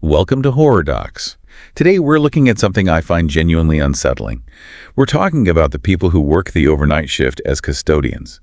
Welcome to Horror Docs. Today we're looking at something I find genuinely unsettling. We're talking about the people who work the overnight shift as custodians,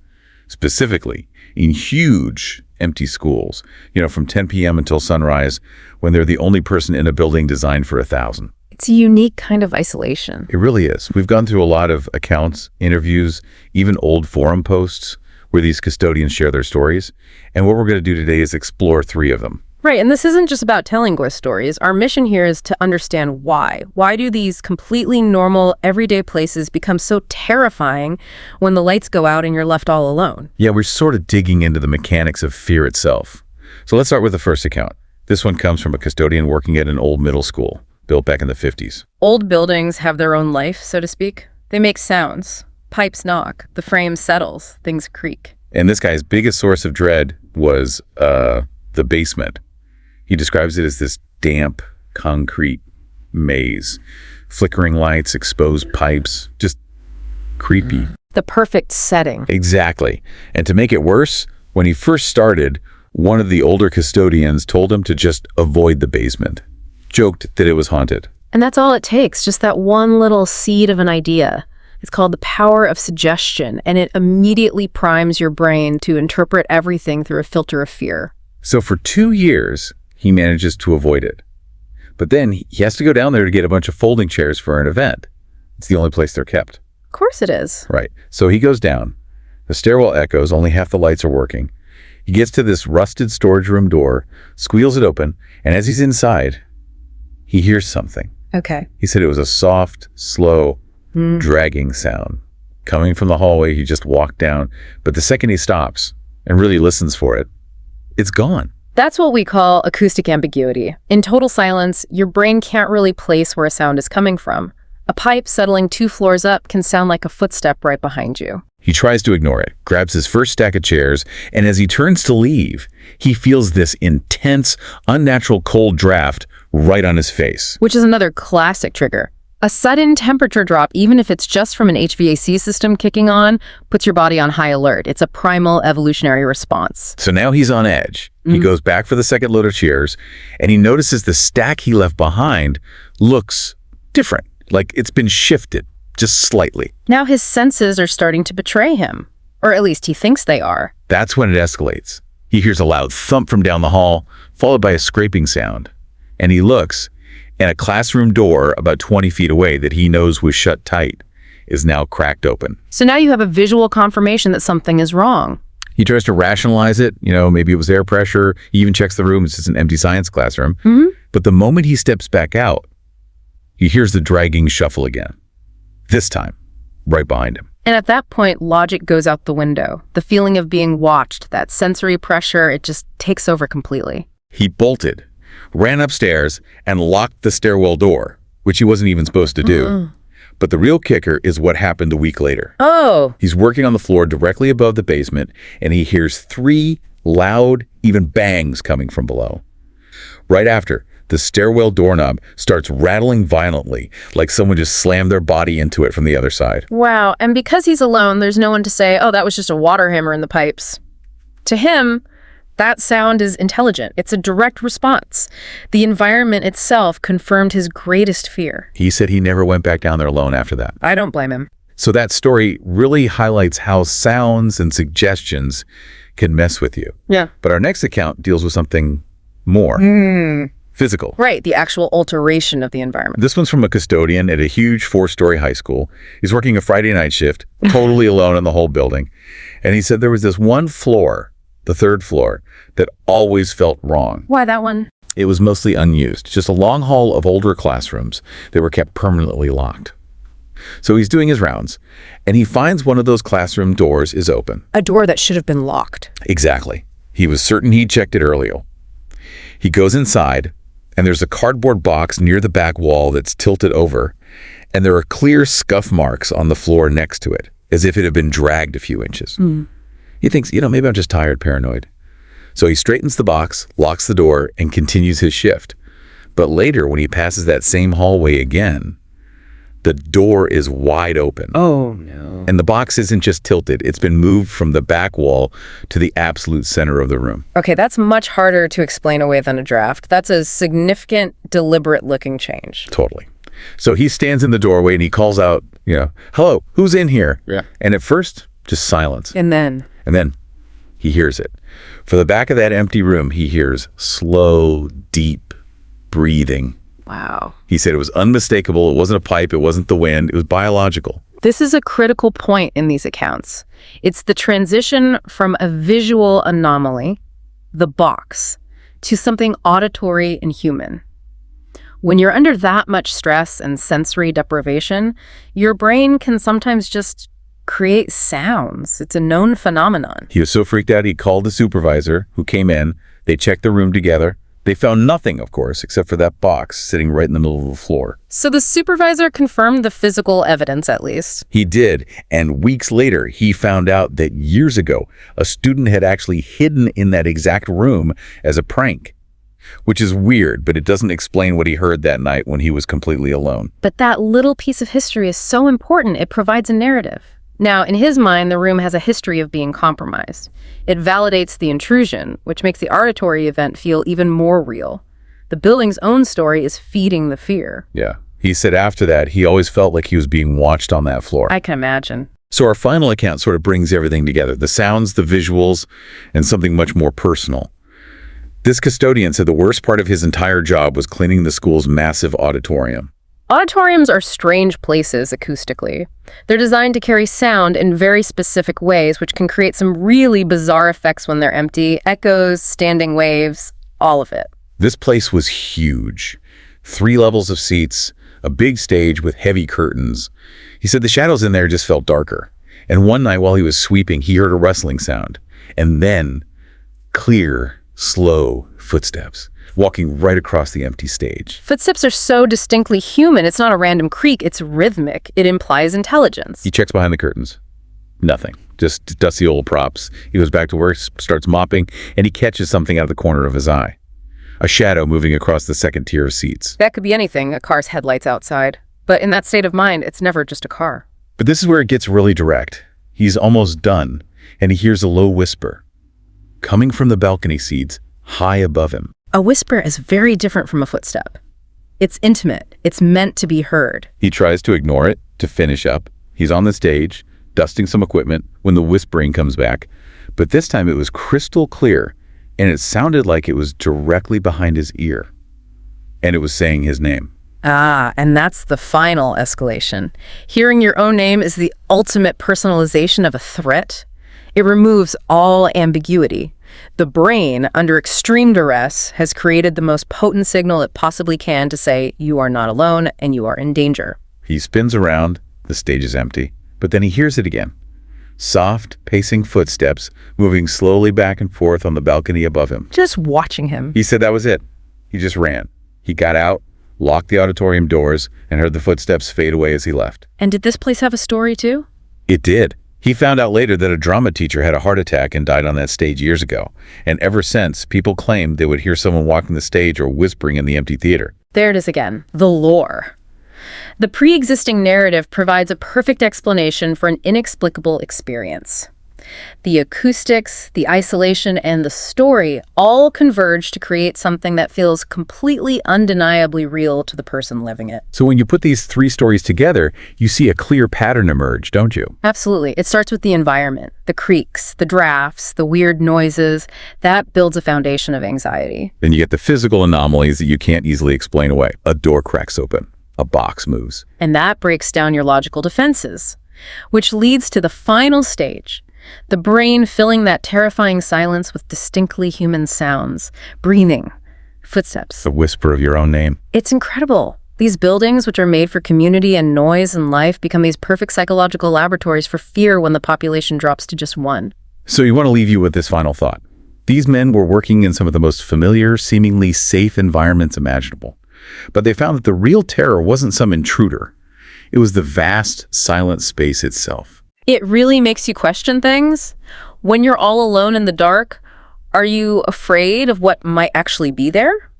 specifically in huge empty schools, from 10 p.m. until sunrise, when they're the only person in a building designed for 1,000. It's a unique kind of isolation. It really is. We've gone through a lot of accounts, interviews, even old forum posts where these custodians share their stories. And what we're going to do today is explore 3 of them. Right, and this isn't just about telling ghost stories. Our mission here is to understand why. Why do these completely normal, everyday places become so terrifying when the lights go out and you're left all alone? Yeah, we're sort of digging into the mechanics of fear itself. So let's start with the first account. This one comes from a custodian working at an old middle school, built back in the 50s. Old buildings have their own life, so to speak. They make sounds. Pipes knock. The frame settles. Things creak. And this guy's biggest source of dread was the basement. He describes it as this damp, concrete maze. Flickering lights, exposed pipes, just creepy. The perfect setting. Exactly. And to make it worse, when he first started, one of the older custodians told him to just avoid the basement. Joked that it was haunted. And that's all it takes, just that one little seed of an idea. It's called the power of suggestion, and it immediately primes your brain to interpret everything through a filter of fear. So for 2 years, he manages to avoid it. But then he has to go down there to get a bunch of folding chairs for an event. It's the only place they're kept. Of course it is. Right. So he goes down. The stairwell echoes, only half the lights are working. He gets to this rusted storage room door, squeals it open, and as he's inside, he hears something. Okay. He said it was a soft, slow, dragging sound coming from the hallway he just walked down. But the second he stops and really listens for it, it's gone. That's what we call acoustic ambiguity. In total silence, your brain can't really place where a sound is coming from. A pipe settling 2 floors up can sound like a footstep right behind you. He tries to ignore it, grabs his first stack of chairs, and as he turns to leave, he feels this intense, unnatural cold draft right on his face. Which is another classic trigger. A sudden temperature drop, even if it's just from an HVAC system kicking on, puts your body on high alert. It's a primal evolutionary response. So now he's on edge. He goes back for the second load of chairs, and he notices the stack he left behind looks different, like it's been shifted just slightly. Now his senses are starting to betray him, or at least he thinks they are. That's when it escalates. He hears a loud thump from down the hall, followed by a scraping sound. And he looks, and a classroom door about 20 feet away that he knows was shut tight is now cracked open. So now you have a visual confirmation that something is wrong. He tries to rationalize it. Maybe it was air pressure. He even checks the room. It's just an empty science classroom. But the moment he steps back out, he hears the dragging shuffle again. This time, right behind him. And at that point, logic goes out the window. The feeling of being watched, that sensory pressure, it just takes over completely. He bolted, ran upstairs, and locked the stairwell door, which he wasn't even supposed to do. But the real kicker is what happened a week later. Oh! He's working on the floor directly above the basement, and he hears 3 loud, even bangs coming from below. Right after, the stairwell doorknob starts rattling violently, like someone just slammed their body into it from the other side. Wow, and because he's alone, there's no one to say, oh, that was just a water hammer in the pipes. To him, that sound is intelligent. It's a direct response. The environment itself confirmed his greatest fear. He said he never went back down there alone after that. I don't blame him. So that story really highlights how sounds and suggestions can mess with you. Yeah. But our next account deals with something more. Physical. Right, the actual alteration of the environment. This one's from a custodian at a huge 4-story high school. He's working a Friday night shift, totally alone in the whole building. And he said there was this one floor, the 3rd floor, that always felt wrong. Why that one? It was mostly unused, just a long hall of older classrooms that were kept permanently locked. So he's doing his rounds, and he finds one of those classroom doors is open. A door that should have been locked. Exactly. He was certain he'd checked it earlier. He goes inside, and there's a cardboard box near the back wall that's tilted over, and there are clear scuff marks on the floor next to it, as if it had been dragged a few inches. He thinks, maybe I'm just tired, paranoid. So he straightens the box, locks the door, and continues his shift. But later, when he passes that same hallway again, The door is wide open. Oh, no. And the box isn't just tilted. It's been moved from the back wall to the absolute center of the room. Okay, that's much harder to explain away than a draft. That's a significant, deliberate-looking change. Totally. So he stands in the doorway and he calls out, hello, who's in here? Yeah. And at first, just silence. And then He hears it. For the back of that empty room, he hears slow, deep breathing. wow. He said it was unmistakable. It wasn't a pipe. It wasn't the wind. It was biological. This is a critical point in these accounts. It's the transition from a visual anomaly, the box, to something auditory and human. When you're under that much stress and sensory deprivation, your brain can sometimes just create sounds. It's a known phenomenon. He was so freaked out, he called the supervisor, who came in. They checked the room together. They found nothing, of course, except for that box sitting right in the middle of the floor. So the supervisor confirmed the physical evidence, at least. He did, and weeks later, he found out that years ago, a student had actually hidden in that exact room as a prank. Which is weird, but it doesn't explain what he heard that night when he was completely alone. But that little piece of history is so important. It provides a narrative. Now, in his mind, the room has a history of being compromised. It validates the intrusion, which makes the auditory event feel even more real. The building's own story is feeding the fear. Yeah. He said after that, he always felt like he was being watched on that floor. I can imagine. So our final account sort of brings everything together. The sounds, the visuals, and something much more personal. This custodian said the worst part of his entire job was cleaning the school's massive auditorium. Auditoriums are strange places acoustically. They're designed to carry sound in very specific ways, which can create some really bizarre effects when they're empty. Echoes, standing waves, all of it. This place was huge. 3 levels of seats, a big stage with heavy curtains. He said the shadows in there just felt darker. And one night while he was sweeping, he heard a rustling sound. And then, clear, slow footsteps walking right across the empty stage. Footsteps are so distinctly human. It's not a random creak. It's rhythmic. It implies intelligence. He checks behind the curtains. Nothing. Just dusty old props. He goes back to work, starts mopping, and he catches something out of the corner of his eye. A shadow moving across the second tier of seats. That could be anything, a car's headlights outside. But in that state of mind, it's never just a car. But this is where it gets really direct. He's almost done, and he hears a low whisper coming from the balcony seats high above him. A whisper is very different from a footstep. It's intimate. It's meant to be heard. He tries to ignore it, to finish up. He's on the stage, dusting some equipment, when the whispering comes back. But this time it was crystal clear, and it sounded like it was directly behind his ear. And it was saying his name. Ah, and that's the final escalation. Hearing your own name is the ultimate personalization of a threat. It removes all ambiguity. The brain, under extreme duress, has created the most potent signal it possibly can to say you are not alone and you are in danger. He spins around, the stage is empty, but then he hears it again. Soft, pacing footsteps moving slowly back and forth on the balcony above him. Just watching him. He said that was it. He just ran. He got out, locked the auditorium doors, and heard the footsteps fade away as he left. And did this place have a story too? It did. He found out later that a drama teacher had a heart attack and died on that stage years ago. And ever since, people claimed they would hear someone walking the stage or whispering in the empty theater. There it is again, the lore. The pre-existing narrative provides a perfect explanation for an inexplicable experience. The acoustics, the isolation, and the story all converge to create something that feels completely undeniably real to the person living it. So when you put these 3 stories together, you see a clear pattern emerge, don't you? Absolutely. It starts with the environment, the creaks, the drafts, the weird noises. That builds a foundation of anxiety. Then you get the physical anomalies that you can't easily explain away. A door cracks open. A box moves. And that breaks down your logical defenses, which leads to the final stage. The brain filling that terrifying silence with distinctly human sounds, breathing, footsteps. The whisper of your own name. It's incredible. These buildings, which are made for community and noise and life, become these perfect psychological laboratories for fear when the population drops to just 1. So you want to leave you with this final thought. These men were working in some of the most familiar, seemingly safe environments imaginable. But they found that the real terror wasn't some intruder. It was the vast, silent space itself. It really makes you question things. When you're all alone in the dark, are you afraid of what might actually be there?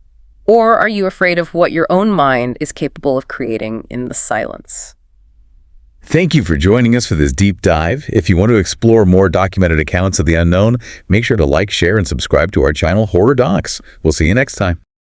Or are you afraid of what your own mind is capable of creating in the silence? Thank you for joining us for this deep dive. If you want to explore more documented accounts of the unknown, make sure to like, share, and subscribe to our channel, Horror Docs. We'll see you next time.